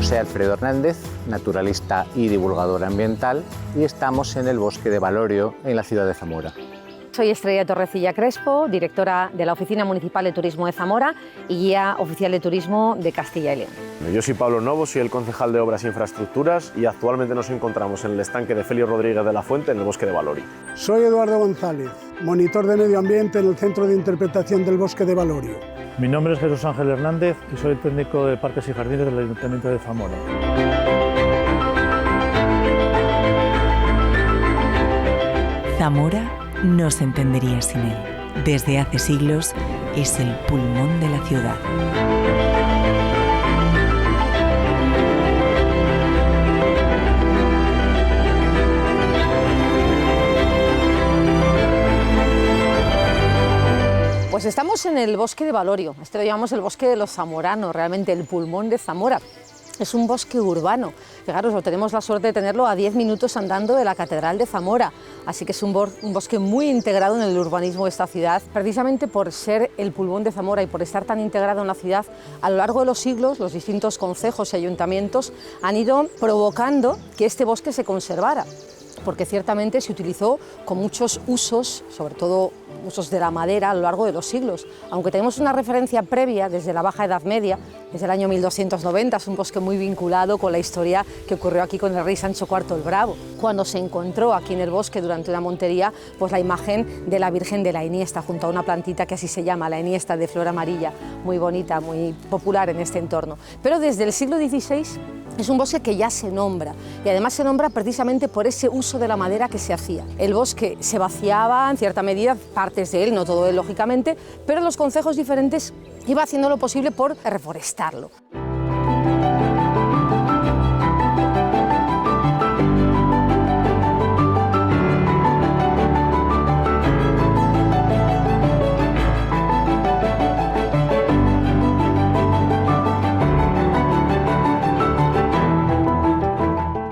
José Alfredo Hernández, naturalista y divulgador ambiental, y estamos en el Bosque de Valorio, en la ciudad de Zamora. Soy Estrella Torrecilla Crespo, directora de la Oficina Municipal de Turismo de Zamora y guía oficial de turismo de Castilla y León. Yo soy Pablo Novo, soy el concejal de Obras e Infraestructuras y actualmente nos encontramos en el estanque de Félix Rodríguez de la Fuente, en el Bosque de Valorio. Soy Eduardo González, monitor de medio ambiente en el Centro de Interpretación del Bosque de Valorio. Mi nombre es Jesús Ángel Hernández y soy técnico de Parques y Jardines del Ayuntamiento de Zamora. Zamora no se entendería sin él. Desde hace siglos es el pulmón de la ciudad. Pues estamos en el Bosque de Valorio, este lo llamamos el Bosque de los Zamoranos, realmente el pulmón de Zamora. Es un bosque urbano, fijaros, tenemos la suerte de tenerlo a 10 minutos andando de la Catedral de Zamora, así que es un bosque muy integrado en el urbanismo de esta ciudad. Precisamente por ser el pulmón de Zamora y por estar tan integrado en la ciudad, a lo largo de los siglos los distintos concejos y ayuntamientos han ido provocando que este bosque se conservara, porque ciertamente se utilizó con muchos usos, sobre todo usos de la madera a lo largo de los siglos. Aunque tenemos una referencia previa desde la Baja Edad Media, desde el año 1290, es un bosque muy vinculado con la historia que ocurrió aquí con el rey Sancho IV el Bravo, cuando se encontró aquí en el bosque durante una montería pues la imagen de la Virgen de la Iniesta, junto a una plantita que así se llama, la Iniesta de flor amarilla, muy bonita, muy popular en este entorno. Pero desde el siglo XVI es un bosque que ya se nombra, y además se nombra precisamente por ese uso de la madera que se hacía. El bosque se vaciaba en cierta medida, partes de él, no todo él lógicamente, pero los concejos diferentes iban haciendo lo posible por reforestarlo.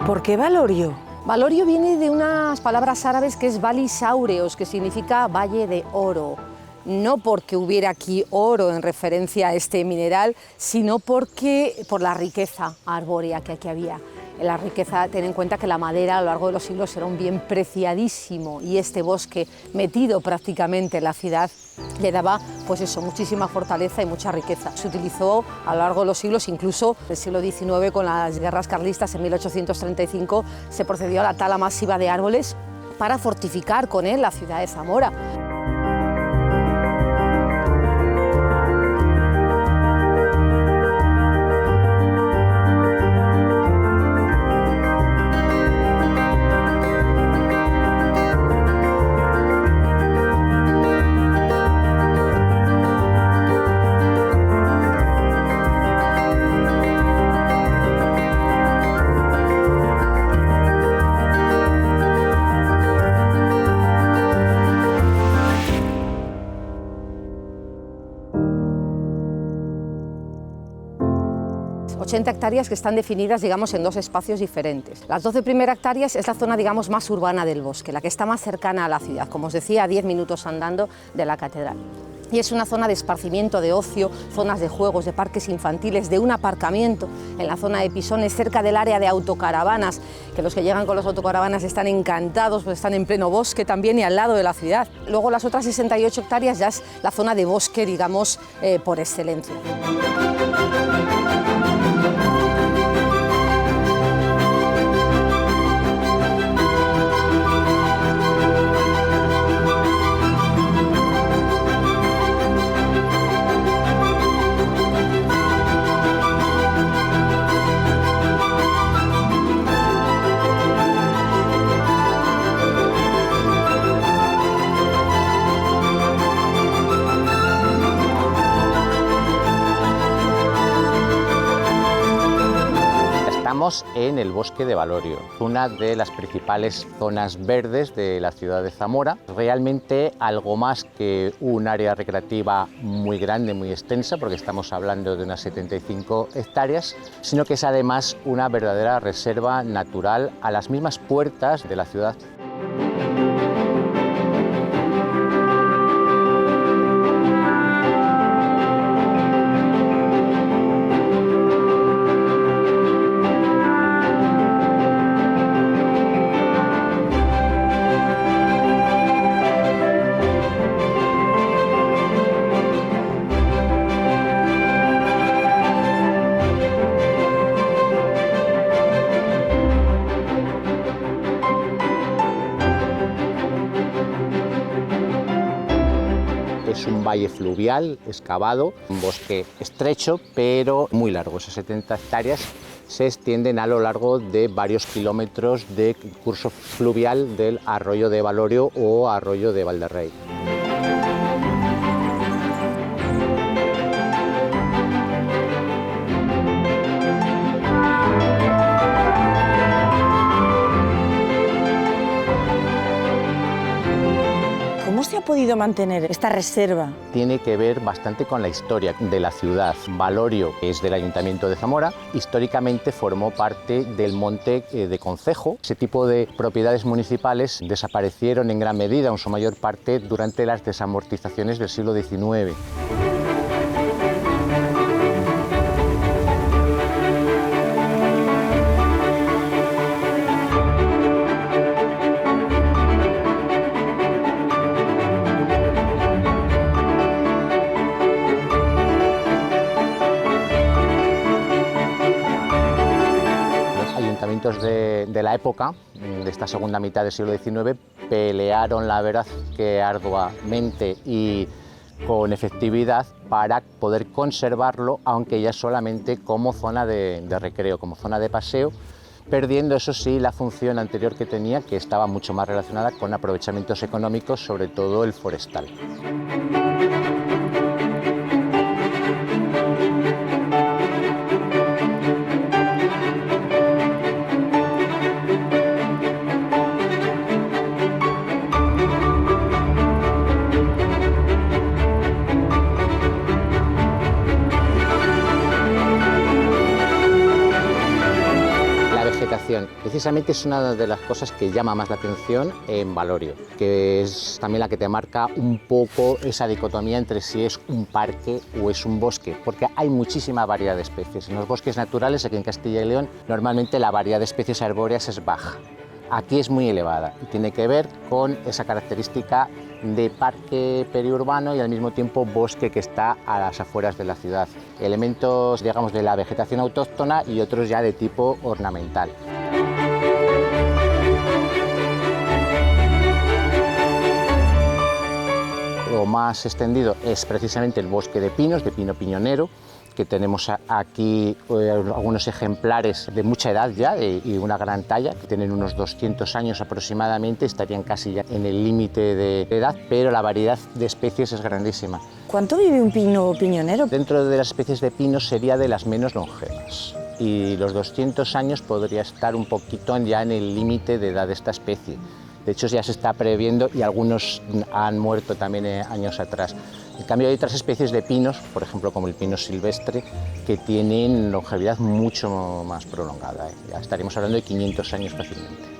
¿Por qué Valorio? Valorio viene de unas palabras árabes que es Valis Áureos, que significa valle de oro. No porque hubiera aquí oro en referencia a este mineral, sino por la riqueza arbórea que aquí había. La riqueza, ten en cuenta que la madera a lo largo de los siglos era un bien preciadísimo y este bosque metido prácticamente en la ciudad le daba pues eso, muchísima fortaleza y mucha riqueza. Se utilizó a lo largo de los siglos, incluso el siglo XIX con las guerras carlistas en 1835 se procedió a la tala masiva de árboles para fortificar con él la ciudad de Zamora. Hectáreas que están definidas, digamos, en dos espacios diferentes. Las 12 primeras hectáreas es la zona, digamos, más urbana del bosque, la que está más cercana a la ciudad, como os decía, a 10 minutos andando de la catedral. Y es una zona de esparcimiento, de ocio, zonas de juegos, de parques infantiles, de un aparcamiento en la zona de Pisones, cerca del área de autocaravanas, que los que llegan con las autocaravanas están encantados, pues están en pleno bosque también y al lado de la ciudad. Luego las otras 68 hectáreas ya es la zona de bosque, digamos, por excelencia. Estamos en el Bosque de Valorio, una de las principales zonas verdes de la ciudad de Zamora. Realmente algo más que un área recreativa muy grande, muy extensa, porque estamos hablando de unas 75 hectáreas, sino que es además una verdadera reserva natural a las mismas puertas de la ciudad. Es un valle fluvial, excavado, un bosque estrecho pero muy largo. Esas 70 hectáreas se extienden a lo largo de varios kilómetros de curso fluvial del arroyo de Valorio o arroyo de Valderrey. ¿Cómo se ha podido mantener esta reserva? Tiene que ver bastante con la historia de la ciudad. Valorio es del Ayuntamiento de Zamora, históricamente formó parte del monte de concejo. Ese tipo de propiedades municipales desaparecieron en gran medida, en su mayor parte, durante las desamortizaciones del siglo XIX. De la época, de esta segunda mitad del siglo XIX, pelearon, la verdad, que arduamente y con efectividad para poder conservarlo, aunque ya solamente como zona de recreo, como zona de paseo, perdiendo, eso sí, la función anterior que tenía, que estaba mucho más relacionada con aprovechamientos económicos, sobre todo el forestal. Precisamente es una de las cosas que llama más la atención en Valorio, que es también la que te marca un poco esa dicotomía entre si es un parque o es un bosque, porque hay muchísima variedad de especies. En los bosques naturales, aquí en Castilla y León, normalmente la variedad de especies arbóreas es baja. Aquí es muy elevada y tiene que ver con esa característica de parque periurbano y al mismo tiempo bosque que está a las afueras de la ciudad. Elementos, digamos, de la vegetación autóctona y otros ya de tipo ornamental. Lo más extendido es precisamente el bosque de pinos, de pino piñonero, que tenemos aquí algunos ejemplares de mucha edad ya y una gran talla, que tienen unos 200 años aproximadamente, estarían casi ya en el límite de edad, pero la variedad de especies es grandísima. ¿Cuánto vive un pino piñonero? Dentro de las especies de pinos sería de las menos longevas y los 200 años podría estar un poquito ya en el límite de edad de esta especie. De hecho, ya se está previendo y algunos han muerto también años atrás. En cambio, hay otras especies de pinos, por ejemplo, como el pino silvestre, que tienen longevidad mucho más prolongada. Ya estaríamos hablando de 500 años fácilmente.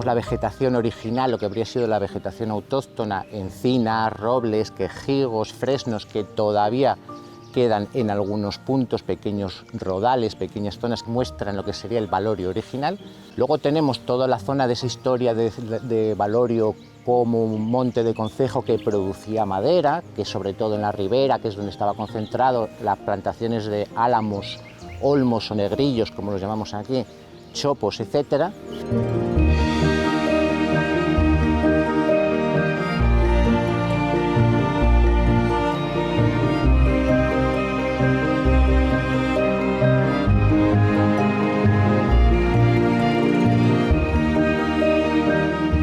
La vegetación original, lo que habría sido la vegetación autóctona, encinas, robles, quejigos, fresnos, que todavía quedan en algunos puntos, pequeños rodales, pequeñas zonas que muestran lo que sería el Valorio original. Luego tenemos toda la zona de esa historia de Valorio como un monte de concejo que producía madera, que sobre todo en la ribera, que es donde estaba concentrado las plantaciones de álamos, olmos o negrillos, como los llamamos aquí, chopos, etcétera.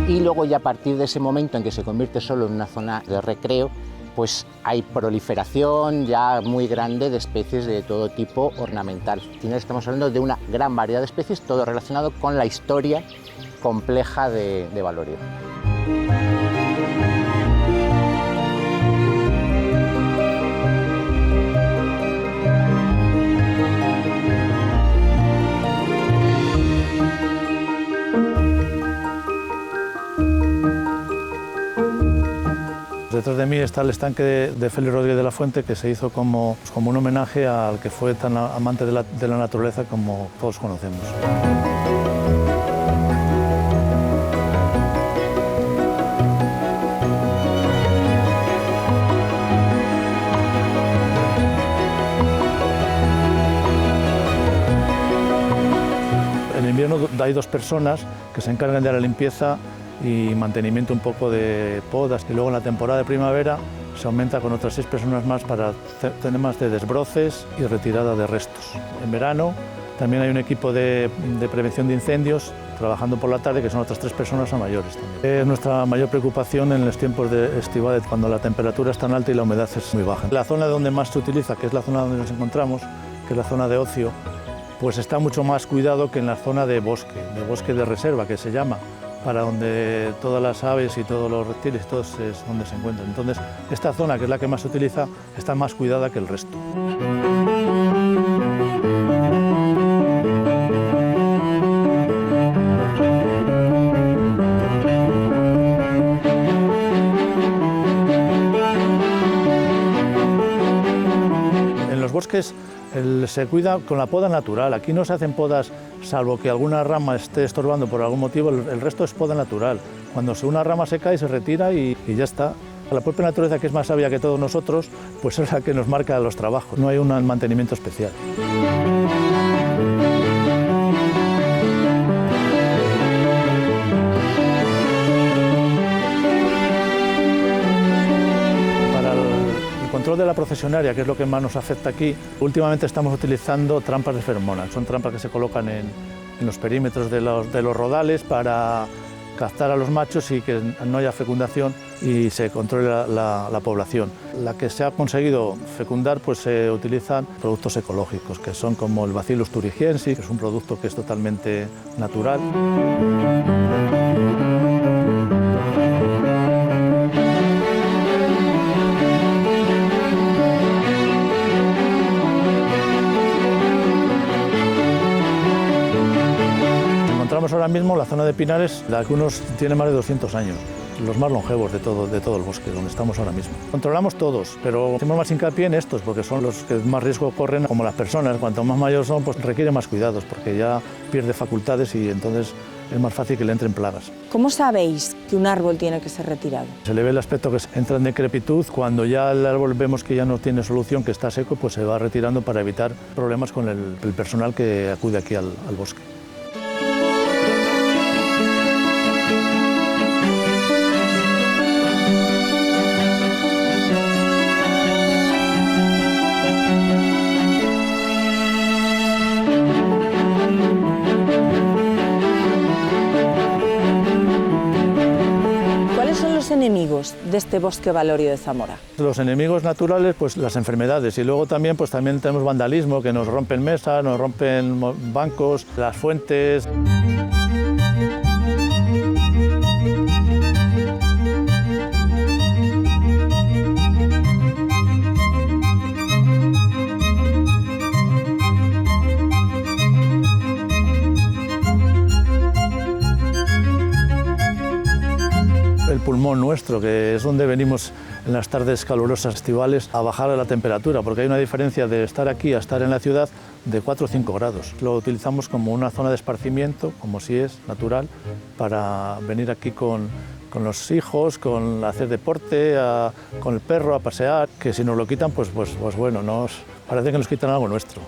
Y luego ya a partir de ese momento en que se convierte solo en una zona de recreo, pues hay proliferación ya muy grande de especies de todo tipo ornamental. Al final estamos hablando de una gran variedad de especies, todo relacionado con la historia compleja de Valorio. Detrás de mí está el estanque de Félix Rodríguez de la Fuente, que se hizo como un homenaje al que fue tan amante de la naturaleza como todos conocemos. En invierno hay 2 personas que se encargan de la limpieza y mantenimiento un poco de podas, y luego en la temporada de primavera se aumenta con otras 6 personas más para temas de desbroces y retirada de restos. En verano también hay un equipo de prevención de incendios trabajando por la tarde, que son otras 3 personas a mayores también. Es nuestra mayor preocupación en los tiempos de estivales, cuando la temperatura es tan alta y la humedad es muy baja. La zona donde más se utiliza, que es la zona donde nos encontramos, que es la zona de ocio, pues está mucho más cuidado que en la zona de bosque de reserva, que se llama, para donde todas las aves y todos los reptiles, todos es donde se encuentran. Entonces, esta zona, que es la que más se utiliza, está más cuidada que el resto. En los bosques se cuida con la poda natural. Aquí no se hacen podas, salvo que alguna rama esté estorbando por algún motivo, el resto es poda natural. Cuando una rama se cae, se retira y ya está. La propia naturaleza, que es más sabia que todos nosotros, pues es la que nos marca los trabajos. No hay un mantenimiento especial. El control de la procesionaria, que es lo que más nos afecta aquí, últimamente estamos utilizando trampas de feromonas. Son trampas que se colocan en los perímetros de los rodales para captar a los machos y que no haya fecundación y se controle la población. La que se ha conseguido fecundar, pues se utilizan productos ecológicos, que son como el Bacillus thuringiensis, que es un producto que es totalmente natural. Encontramos ahora mismo la zona de pinares, la que unos tiene más de 200 años, los más longevos de todo el bosque, donde estamos ahora mismo. Controlamos todos, pero hacemos más hincapié en estos, porque son los que más riesgo corren, como las personas. Cuanto más mayores son, pues requieren más cuidados, porque ya pierde facultades y entonces es más fácil que le entren plagas. ¿Cómo sabéis que un árbol tiene que ser retirado? Se le ve el aspecto que entra en decrepitud. Cuando ya el árbol vemos que ya no tiene solución, que está seco, pues se va retirando para evitar problemas con el personal que acude aquí al bosque. Enemigos de este bosque valorio de Zamora? Los enemigos naturales, pues las enfermedades, y luego también tenemos vandalismo, que nos rompen mesas, nos rompen bancos, las fuentes. El pulmón nuestro, que es donde venimos en las tardes calurosas estivales a bajar la temperatura, porque hay una diferencia de estar aquí a estar en la ciudad de 4 o 5 grados. Lo utilizamos como una zona de esparcimiento, como si es natural, para venir aquí con los hijos, con hacer deporte, con el perro a pasear, que si nos lo quitan, pues bueno, parece que nos quitan algo nuestro.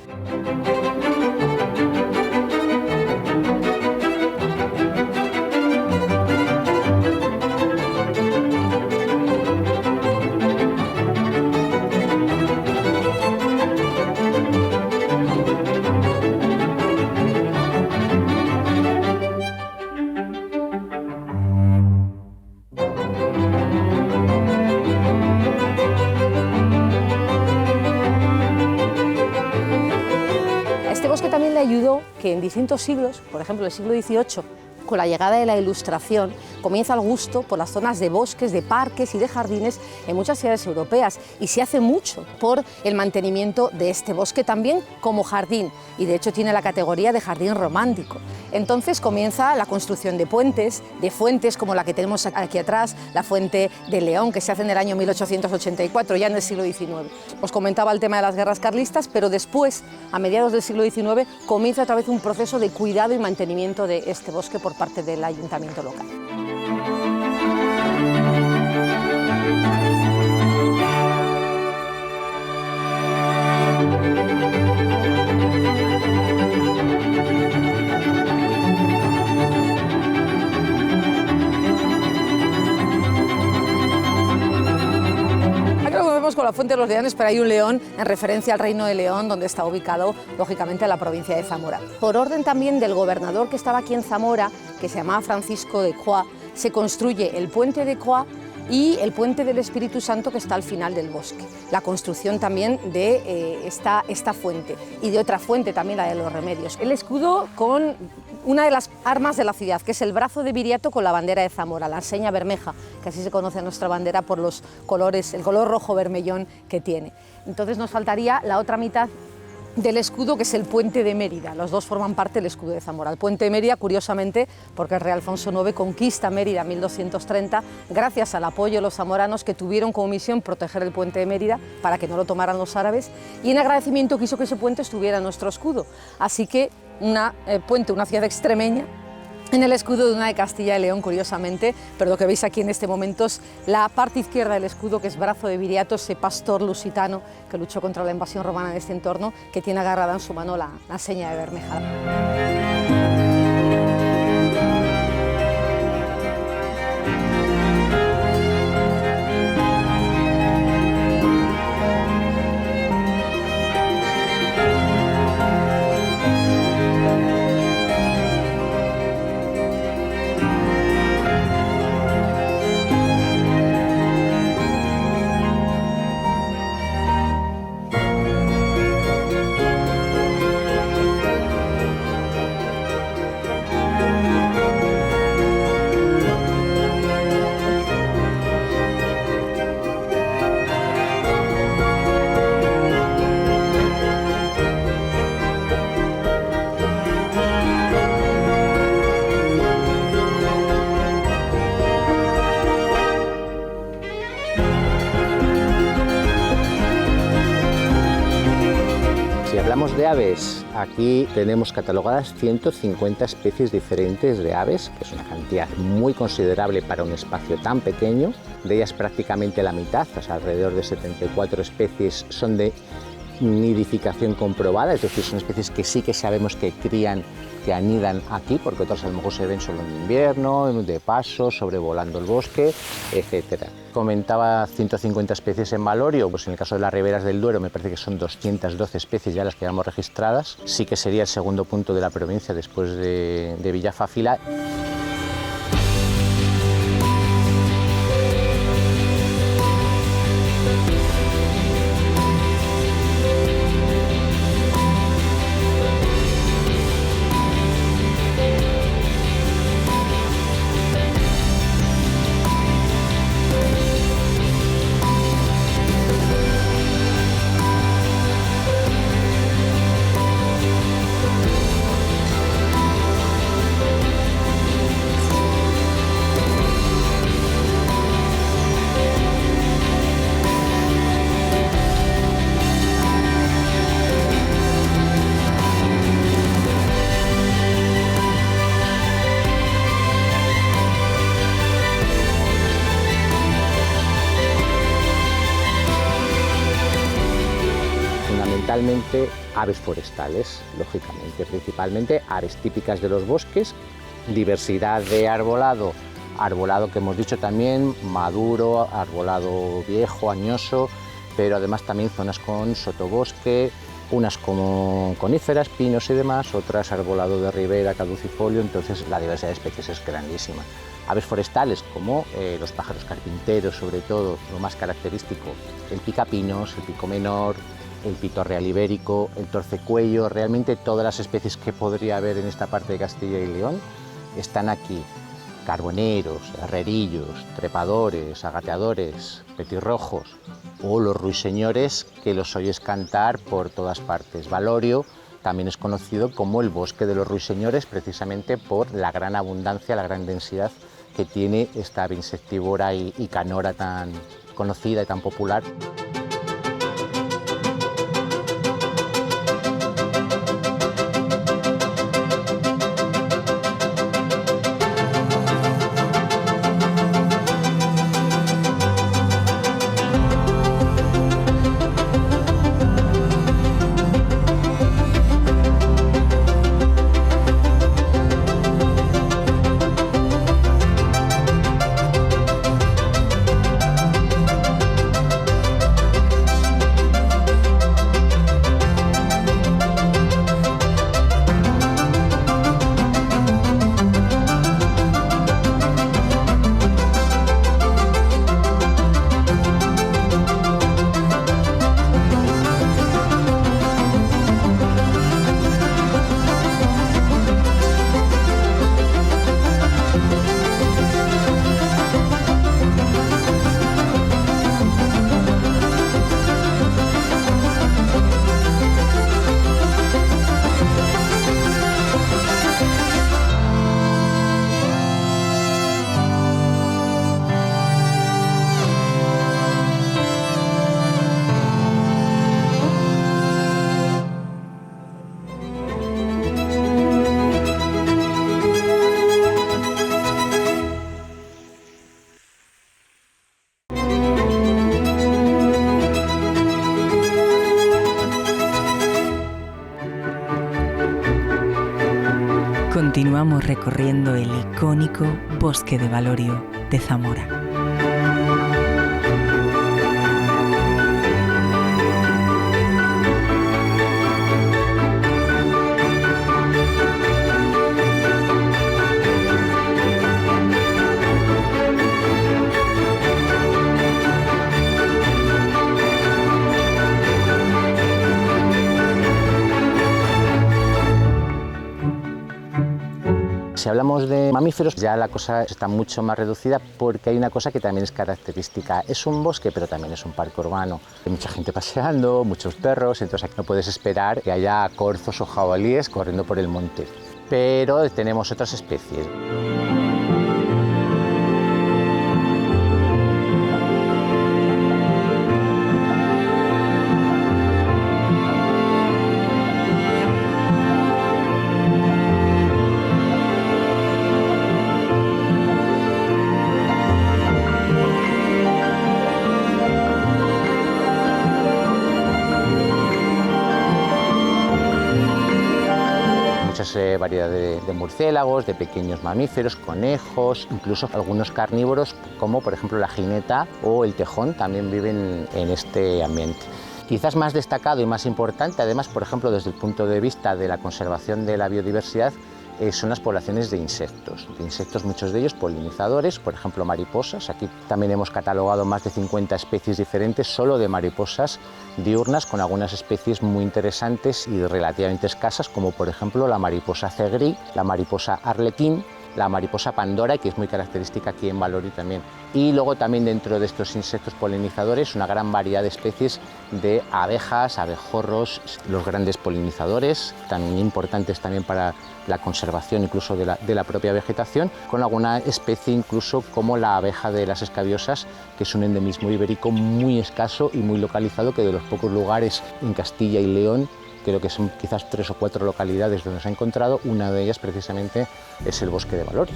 Ayudó que en distintos siglos, por ejemplo el siglo XVIII, con la llegada de la Ilustración, comienza el gusto por las zonas de bosques, de parques y de jardines en muchas ciudades europeas, y se hace mucho por el mantenimiento de este bosque también como jardín, y de hecho tiene la categoría de jardín romántico. Entonces comienza la construcción de puentes, de fuentes como la que tenemos aquí atrás, la fuente de León, que se hace en el año 1884, ya en el siglo XIX. Os comentaba el tema de las guerras carlistas, pero después, a mediados del siglo XIX, comienza otra vez un proceso de cuidado y mantenimiento de este bosque por parte del ayuntamiento local. Con la Fuente de los Leones, pero hay un león en referencia al Reino de León, donde está ubicado, lógicamente, la provincia de Zamora. Por orden también del gobernador que estaba aquí en Zamora, que se llamaba Francisco de Croix, se construye el puente de Croix y el puente del Espíritu Santo, que está al final del bosque. La construcción también de esta fuente y de otra fuente también, la de los Remedios. El escudo con una de las armas de la ciudad, que es el brazo de Viriato con la bandera de Zamora, la enseña bermeja, que así se conoce a nuestra bandera por los colores, el color rojo vermellón que tiene. Entonces nos faltaría la otra mitad del escudo, que es el puente de Mérida. Los dos forman parte del escudo de Zamora. El puente de Mérida, curiosamente, porque el rey Alfonso IX conquista Mérida en 1230 gracias al apoyo de los zamoranos, que tuvieron como misión proteger el puente de Mérida para que no lo tomaran los árabes, y en agradecimiento quiso que ese puente estuviera en nuestro escudo. Así que puente, una ciudad extremeña, en el escudo de una de Castilla y León, curiosamente, pero lo que veis aquí en este momento es la parte izquierda del escudo, que es brazo de Viriato, ese pastor lusitano que luchó contra la invasión romana en este entorno, que tiene agarrada en su mano la seña de Bermeja. Si hablamos de aves, aquí tenemos catalogadas 150 especies diferentes de aves, que es una cantidad muy considerable para un espacio tan pequeño. De ellas prácticamente la mitad, o sea, alrededor de 74 especies, son de nidificación comprobada, es decir, son especies que sí que sabemos que crían, que anidan aquí, porque otras a lo mejor se ven solo en invierno, de paso, sobrevolando el bosque, etcétera. Comentaba 150 especies en Valorio, pues en el caso de las riberas del Duero me parece que son 212 especies ya las que llevamos registradas. Sí que sería el segundo punto de la provincia después de Villafáfila. Fundamentalmente aves forestales, lógicamente, principalmente aves típicas de los bosques, diversidad de arbolado, arbolado que hemos dicho también, maduro, arbolado viejo, añoso, pero además también zonas con sotobosque, unas como coníferas, pinos y demás, otras arbolado de ribera, caducifolio, entonces la diversidad de especies es grandísima. Aves forestales como los pájaros carpinteros, sobre todo, lo más característico, el picapinos, el pico menor, el pitorreal ibérico, el torcecuello, realmente todas las especies que podría haber en esta parte de Castilla y León están aquí. carboneros, herrerillos, trepadores, agateadores, petirrojos o los ruiseñores que los oyes cantar por todas partes. Valorio también es conocido como el bosque de los ruiseñores precisamente por la gran abundancia, la gran densidad que tiene esta ave insectívora y canora tan conocida y tan popular. Continuamos recorriendo el icónico Bosque de Valorio de Zamora. Si hablamos de mamíferos, ya la cosa está mucho más reducida porque hay una cosa que también es característica. Es un bosque, pero también es un parque urbano. Hay mucha gente paseando, muchos perros, entonces aquí no puedes esperar que haya corzos o jabalíes corriendo por el monte. Pero tenemos otras especies. Variedad de murciélagos, de pequeños mamíferos, conejos, incluso algunos carnívoros como por ejemplo la jineta o el tejón también viven en este ambiente. Quizás más destacado y más importante, además, por ejemplo, desde el punto de vista de la conservación de la biodiversidad, son las poblaciones de insectos, muchos de ellos polinizadores, por ejemplo mariposas. Aquí también hemos catalogado más de 50 especies diferentes solo de mariposas diurnas, con algunas especies muy interesantes y relativamente escasas, como por ejemplo la mariposa cegrí, la mariposa arlequín, la mariposa pandora, que es muy característica aquí en Valorio también. Y luego también dentro de estos insectos polinizadores una gran variedad de especies de abejas, abejorros, los grandes polinizadores, tan importantes también para la conservación incluso de la propia vegetación, con alguna especie incluso como la abeja de las escabiosas, que es un endemismo ibérico muy escaso y muy localizado, que de los pocos lugares en Castilla y León, creo que son quizás 3 o 4 localidades donde se ha encontrado, una de ellas precisamente es el Bosque de Valorio.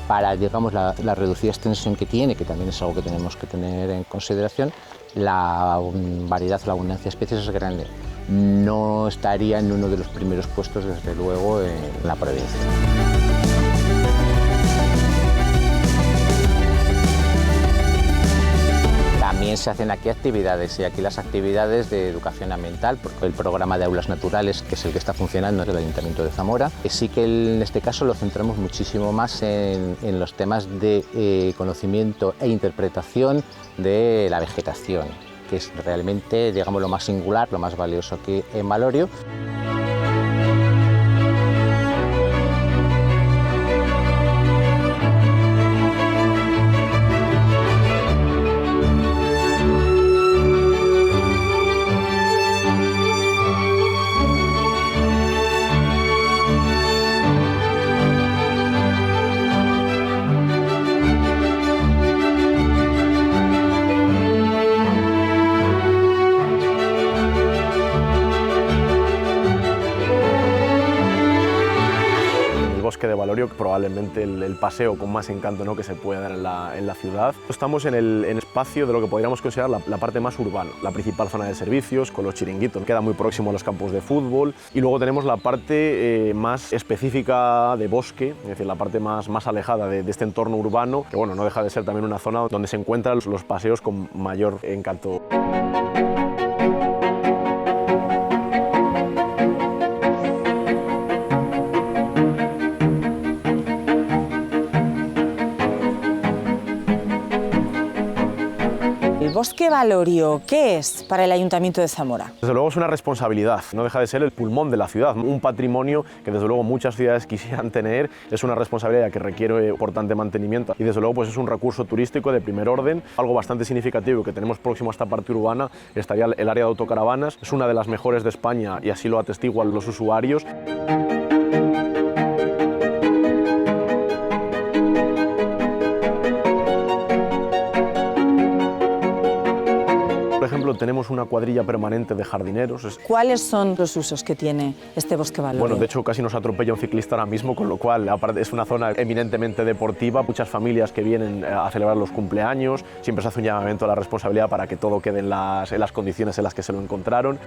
Para, digamos, la reducida extensión que tiene, que también es algo que tenemos que tener en consideración, la variedad, la abundancia de especies es grande. No estaría en uno de los primeros puestos, desde luego, en la provincia. También se hacen aquí actividades, y aquí las actividades de educación ambiental, porque el programa de aulas naturales, que es el que está funcionando en el Ayuntamiento de Zamora, sí que en este caso lo centramos muchísimo más en los temas de conocimiento e interpretación de la vegetación, que es realmente, digamos, lo más singular, lo más valioso aquí en Valorio. De Valorio, probablemente el paseo con más encanto, ¿no?, que se puede dar en la ciudad. Estamos en el espacio de lo que podríamos considerar la parte más urbana, la principal zona de servicios, con los chiringuitos, queda muy próximo a los campos de fútbol, y luego tenemos la parte más específica de bosque, es decir, la parte más alejada de este entorno urbano, que bueno, no deja de ser también una zona donde se encuentran los paseos con mayor encanto. ¿El bosque Valorio qué es para el Ayuntamiento de Zamora? Desde luego es una responsabilidad, no deja de ser el pulmón de la ciudad, un patrimonio que desde luego muchas ciudades quisieran tener, es una responsabilidad que requiere importante mantenimiento y desde luego pues es un recurso turístico de primer orden, algo bastante significativo que tenemos próximo a esta parte urbana, estaría el área de autocaravanas, es una de las mejores de España y así lo atestiguan los usuarios. Por ejemplo, tenemos una cuadrilla permanente de jardineros. ¿Cuáles son los usos que tiene este bosque Valorio? Bueno, de hecho casi nos atropella un ciclista ahora mismo, con lo cual aparte es una zona eminentemente deportiva, muchas familias que vienen a celebrar los cumpleaños, siempre se hace un llamamiento a la responsabilidad para que todo quede en las condiciones en las que se lo encontraron.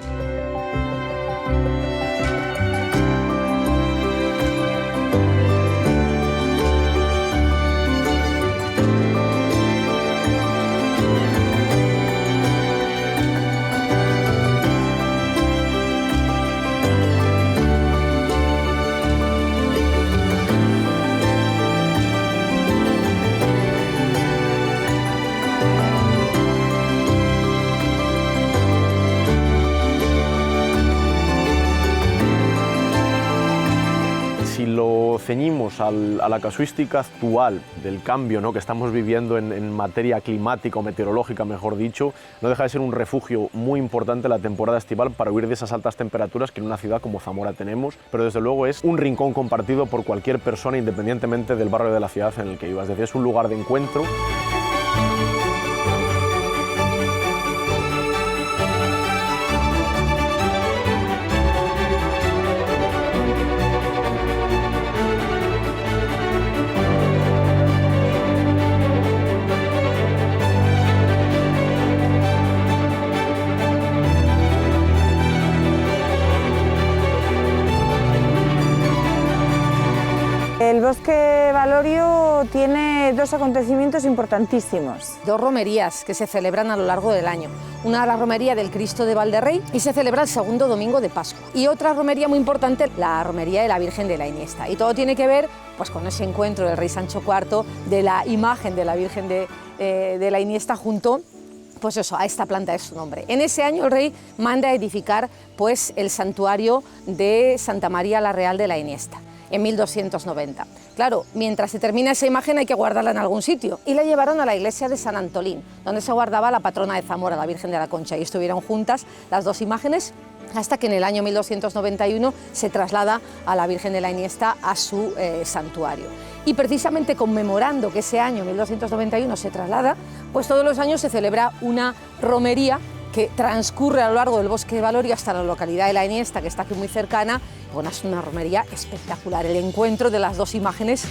Si lo ceñimos a la casuística actual del cambio, ¿no?, que estamos viviendo en materia climática o meteorológica, mejor dicho, no deja de ser un refugio muy importante la temporada estival para huir de esas altas temperaturas que en una ciudad como Zamora tenemos, pero desde luego es un rincón compartido por cualquier persona independientemente del barrio de la ciudad en el que viva, es decir, es un lugar de encuentro. El bosque Valorio tiene dos acontecimientos importantísimos. Dos romerías que se celebran a lo largo del año. Una, la romería del Cristo de Valderrey, y se celebra el segundo domingo de Pascua. Y otra romería muy importante, la romería de la Virgen de la Iniesta. Y todo tiene que ver pues, con ese encuentro del rey Sancho IV, de la imagen de la Virgen de la Iniesta junto pues eso, a esta planta de su nombre. En ese año el rey manda edificar pues, el santuario de Santa María la Real de la Iniesta, en 1290. Claro, mientras se termina esa imagen hay que guardarla en algún sitio. Y la llevaron a la iglesia de San Antolín, donde se guardaba la patrona de Zamora, la Virgen de la Concha, y estuvieron juntas las dos imágenes hasta que en el año 1291 se traslada a la Virgen de la Iniesta a su santuario. Y precisamente conmemorando que ese año, 1291, se traslada, pues todos los años se celebra una romería que transcurre a lo largo del bosque de Valorio hasta la localidad de La Iniesta, que está aquí muy cercana. Bueno, es una romería espectacular, el encuentro de las dos imágenes.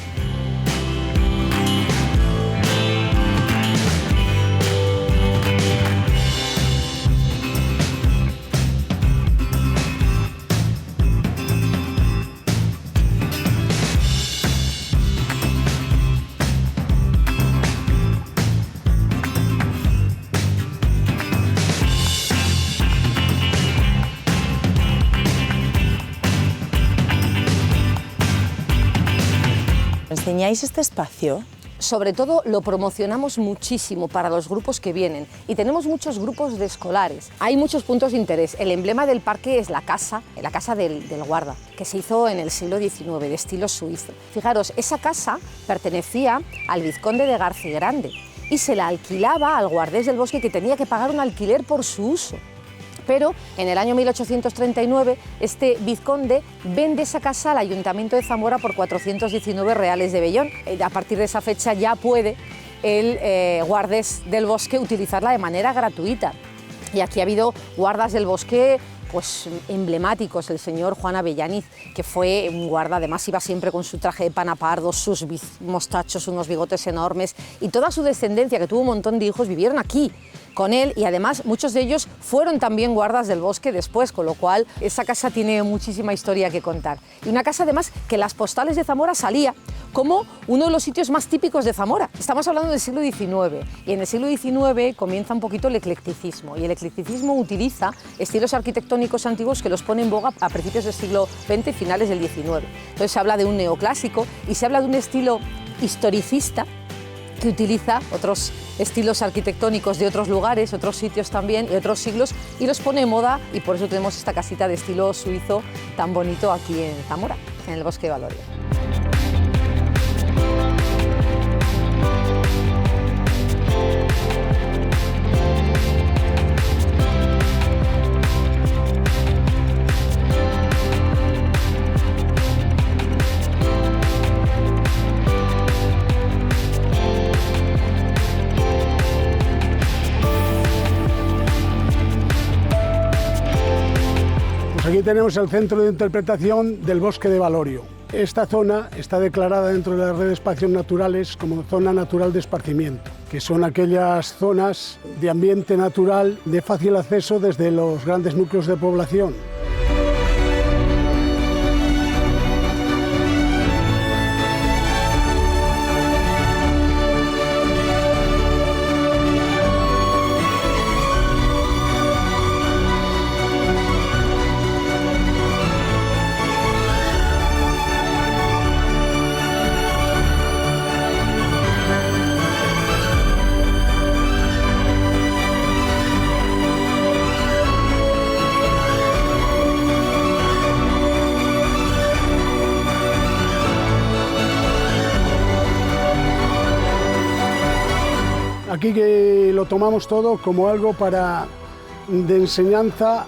¿Enseñáis este espacio? Sobre todo lo promocionamos muchísimo para los grupos que vienen y tenemos muchos grupos de escolares. Hay muchos puntos de interés. El emblema del parque es la casa del guarda, que se hizo en el siglo XIX, de estilo suizo. Fijaros, esa casa pertenecía al vizconde de Garcigrande y se la alquilaba al guardés del bosque, que tenía que pagar un alquiler por su uso. Pero en el año 1839 este vizconde vende esa casa al Ayuntamiento de Zamora por 419 reales de vellón. A partir de esa fecha ya puede el guardés del bosque utilizarla de manera gratuita. Y aquí ha habido guardas del bosque pues emblemáticos, el señor Juan Avellaniz, que fue un guarda, además iba siempre con su traje de pana pardo, sus mostachos, unos bigotes enormes, y toda su descendencia, que tuvo un montón de hijos, vivieron aquí con él, y además muchos de ellos fueron también guardas del bosque después, con lo cual esa casa tiene muchísima historia que contar. Y una casa además que en las postales de Zamora salía como uno de los sitios más típicos de Zamora. Estamos hablando del siglo XIX, y en el siglo XIX comienza un poquito el eclecticismo, y el eclecticismo utiliza estilos arquitectónicos antiguos que los pone en boga a principios del siglo XX y finales del XIX. Entonces se habla de un neoclásico y se habla de un estilo historicista que utiliza otros estilos arquitectónicos de otros lugares, otros sitios también, y otros siglos, y los pone en moda, y por eso tenemos esta casita de estilo suizo tan bonito aquí en Zamora, en el Bosque de Valorio. Aquí tenemos el centro de interpretación del Bosque de Valorio. Esta zona está declarada dentro de la red de espacios naturales como zona natural de esparcimiento, que son aquellas zonas de ambiente natural de fácil acceso desde los grandes núcleos de población. Aquí que lo tomamos todo como algo de enseñanza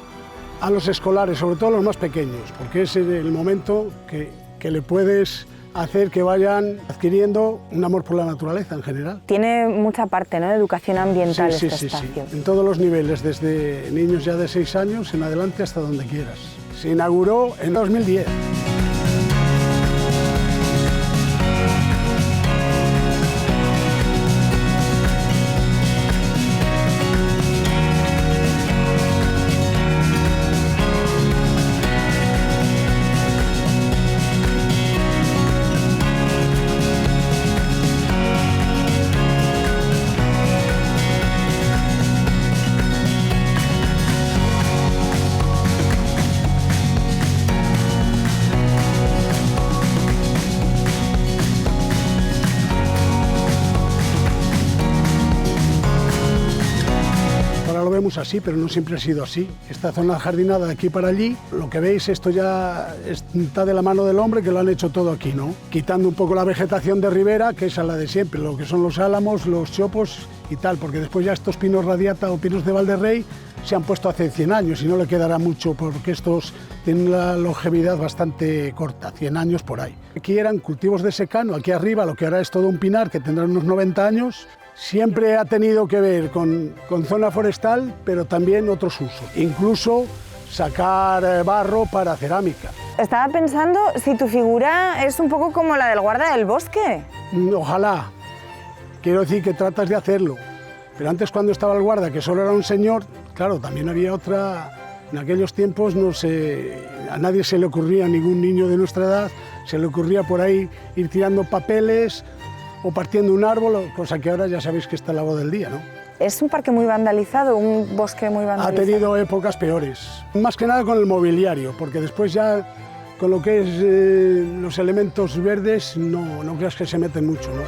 a los escolares, sobre todo a los más pequeños, porque es el momento que le puedes hacer que vayan adquiriendo un amor por la naturaleza en general. Tiene mucha parte, ¿no?, de educación ambiental este espacio. Sí, en todos los niveles, desde niños ya de 6 años en adelante hasta donde quieras. Se inauguró en 2010. Así, pero no siempre ha sido así. Esta zona jardinada de aquí para allí, lo que veis, esto ya está de la mano del hombre, que lo han hecho todo aquí, ¿no? Quitando un poco la vegetación de ribera, que es a la de siempre, lo que son los álamos, los chopos y tal, porque después ya estos pinos radiata o pinos de Valderrey se han puesto hace 100 años y no le quedará mucho, porque estos tienen la longevidad bastante corta, 100 años por ahí. Aquí eran cultivos de secano, aquí arriba lo que ahora es todo un pinar, que tendrá unos 90 años, siempre ha tenido que ver con zona forestal, pero también otros usos, incluso sacar barro para cerámica. Estaba pensando si tu figura es un poco como la del guarda del bosque. Ojalá, quiero decir que tratas de hacerlo, pero antes cuando estaba el guarda, que solo era un señor, claro, también había otra, en aquellos tiempos no sé, a nadie se le ocurría, a ningún niño de nuestra edad, se le ocurría por ahí ir tirando papeles o partiendo un árbol, cosa que ahora ya sabéis que está a la voz del día, ¿no? Es un parque muy vandalizado, un bosque muy vandalizado. Ha tenido épocas peores, más que nada con el mobiliario, porque después ya Con lo que es los elementos verdes, no creas que se meten mucho, ¿no?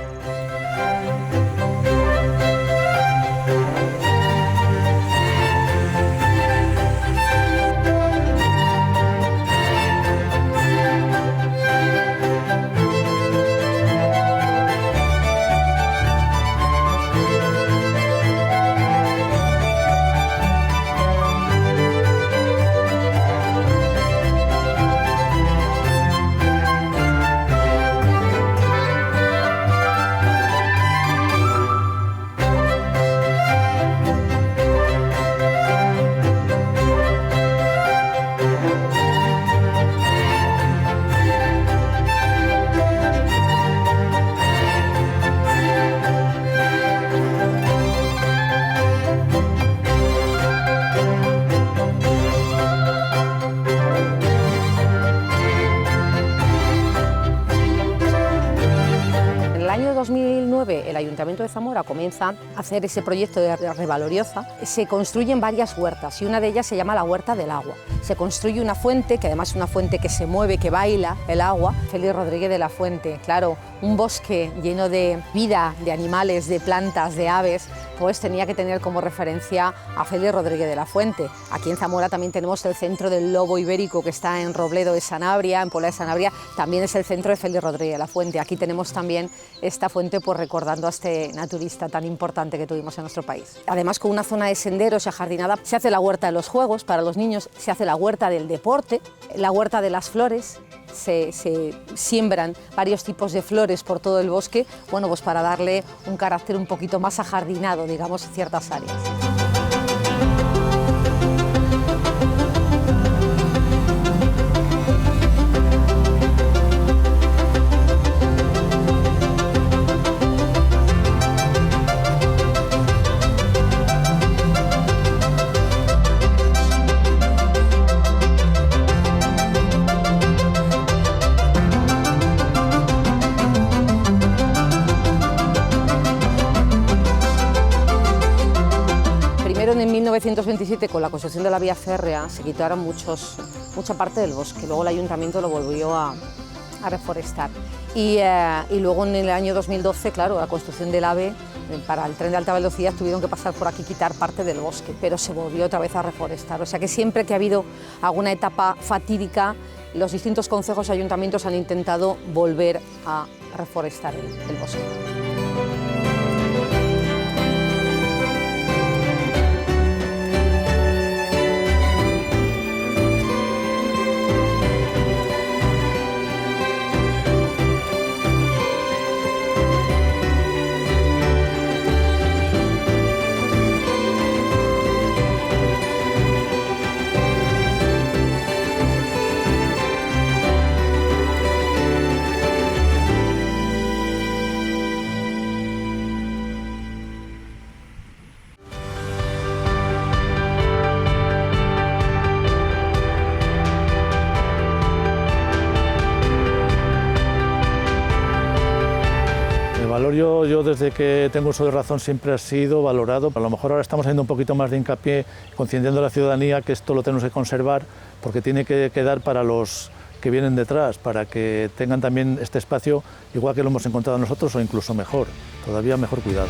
El Ayuntamiento de Zamora comienza a hacer ese proyecto de revalorioza. Se construyen varias huertas y una de ellas se llama la Huerta del Agua. Se construye una fuente, que además es una fuente que se mueve, que baila el agua. Félix Rodríguez de la Fuente, claro, un bosque lleno de vida, de animales, de plantas, de aves, pues tenía que tener como referencia a Félix Rodríguez de la Fuente. Aquí en Zamora también tenemos el centro del lobo ibérico que está en Robledo de Sanabria, en Puebla de Sanabria, también es el centro de Félix Rodríguez de la Fuente. Aquí tenemos también esta fuente pues recordando a este naturista tan importante que tuvimos en nuestro país. Además, con una zona de senderos y ajardinada, se hace la huerta de los juegos para los niños, se hace la huerta del deporte, la huerta de las flores. Se siembran varios tipos de flores por todo el bosque, bueno, pues para darle un carácter un poquito más ajardinado, digamos, en ciertas áreas. En 1927, con la construcción de la vía férrea, se quitaron mucha parte del bosque. Luego el ayuntamiento lo volvió a reforestar. Y luego en el año 2012, claro, la construcción del AVE, para el tren de alta velocidad, tuvieron que pasar por aquí y quitar parte del bosque, pero se volvió otra vez a reforestar. O sea que siempre que ha habido alguna etapa fatídica, los distintos concejos y ayuntamientos han intentado volver a reforestar el bosque. Yo desde que tengo uso de razón siempre ha sido valorado. A lo mejor ahora estamos haciendo un poquito más de hincapié, concienciando a la ciudadanía que esto lo tenemos que conservar porque tiene que quedar para los que vienen detrás, para que tengan también este espacio igual que lo hemos encontrado nosotros o incluso mejor, todavía mejor cuidado.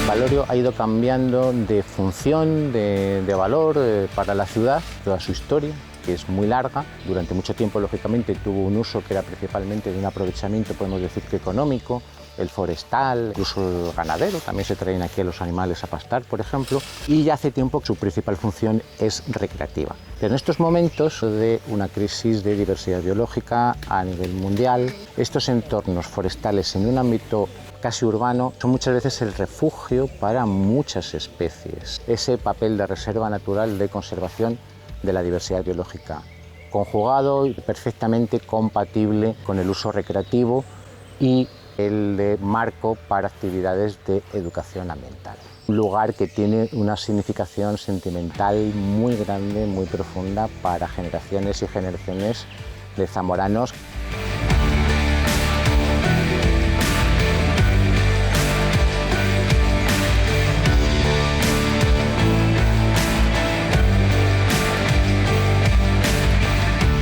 Valorio ha ido cambiando de función, de valor para la ciudad, toda su historia, que es muy larga. Durante mucho tiempo, lógicamente, tuvo un uso que era principalmente de un aprovechamiento, podemos decir que económico, el forestal, incluso el ganadero, también se traen aquí a los animales a pastar, por ejemplo, y ya hace tiempo que su principal función es recreativa. Pero en estos momentos de una crisis de diversidad biológica a nivel mundial, estos entornos forestales en un ámbito casi urbano son muchas veces el refugio para muchas especies. Ese papel de reserva natural de conservación de la diversidad biológica, conjugado y perfectamente compatible con el uso recreativo y el de marco para actividades de educación ambiental. Un lugar que tiene una significación sentimental muy grande, muy profunda para generaciones y generaciones de zamoranos.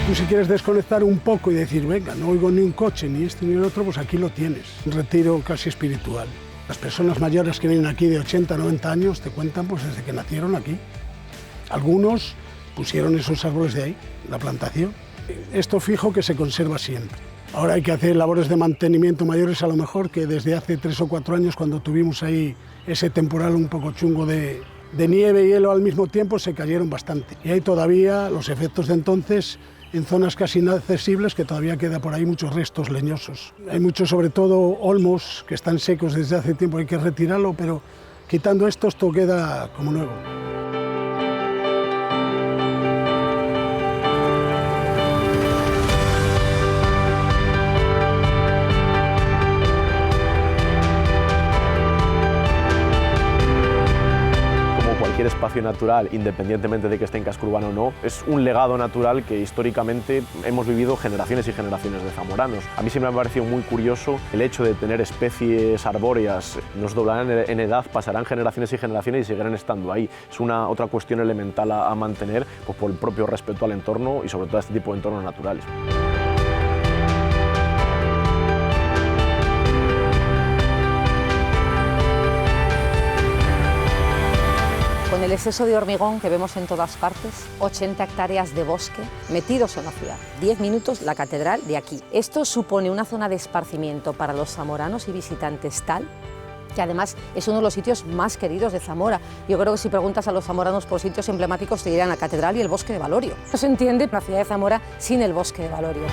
Tú si quieres desconectar un poco y decir, venga, no oigo ni un coche, ni este ni el otro, pues aquí lo tienes. Un retiro casi espiritual. Las personas mayores que vienen aquí de 80, 90 años te cuentan pues desde que nacieron aquí. Algunos pusieron esos árboles de ahí, la plantación. Esto fijo que se conserva siempre. Ahora hay que hacer labores de mantenimiento mayores a lo mejor que desde hace 3 o 4 años cuando tuvimos ahí ese temporal un poco chungo de nieve y hielo al mismo tiempo se cayeron bastante. Y hay todavía los efectos de entonces en zonas casi inaccesibles que todavía queda por ahí muchos restos leñosos. Hay muchos, sobre todo olmos, que están secos desde hace tiempo, hay que retirarlo, pero quitando esto queda como nuevo. Cualquier espacio natural, independientemente de que esté en casco urbano o no, es un legado natural que históricamente hemos vivido generaciones y generaciones de zamoranos. A mí siempre me ha parecido muy curioso el hecho de tener especies arbóreas, nos doblarán en edad, pasarán generaciones y generaciones y seguirán estando ahí. Es otra cuestión elemental a mantener pues, por el propio respeto al entorno y sobre todo a este tipo de entornos naturales. Con el exceso de hormigón que vemos en todas partes, 80 hectáreas de bosque metidos en la ciudad. 10 minutos la catedral de aquí. Esto supone una zona de esparcimiento para los zamoranos y visitantes tal que además es uno de los sitios más queridos de Zamora. Yo creo que si preguntas a los zamoranos por sitios emblemáticos te dirán la catedral y el bosque de Valorio. No se entiende la ciudad de Zamora sin el bosque de Valorio.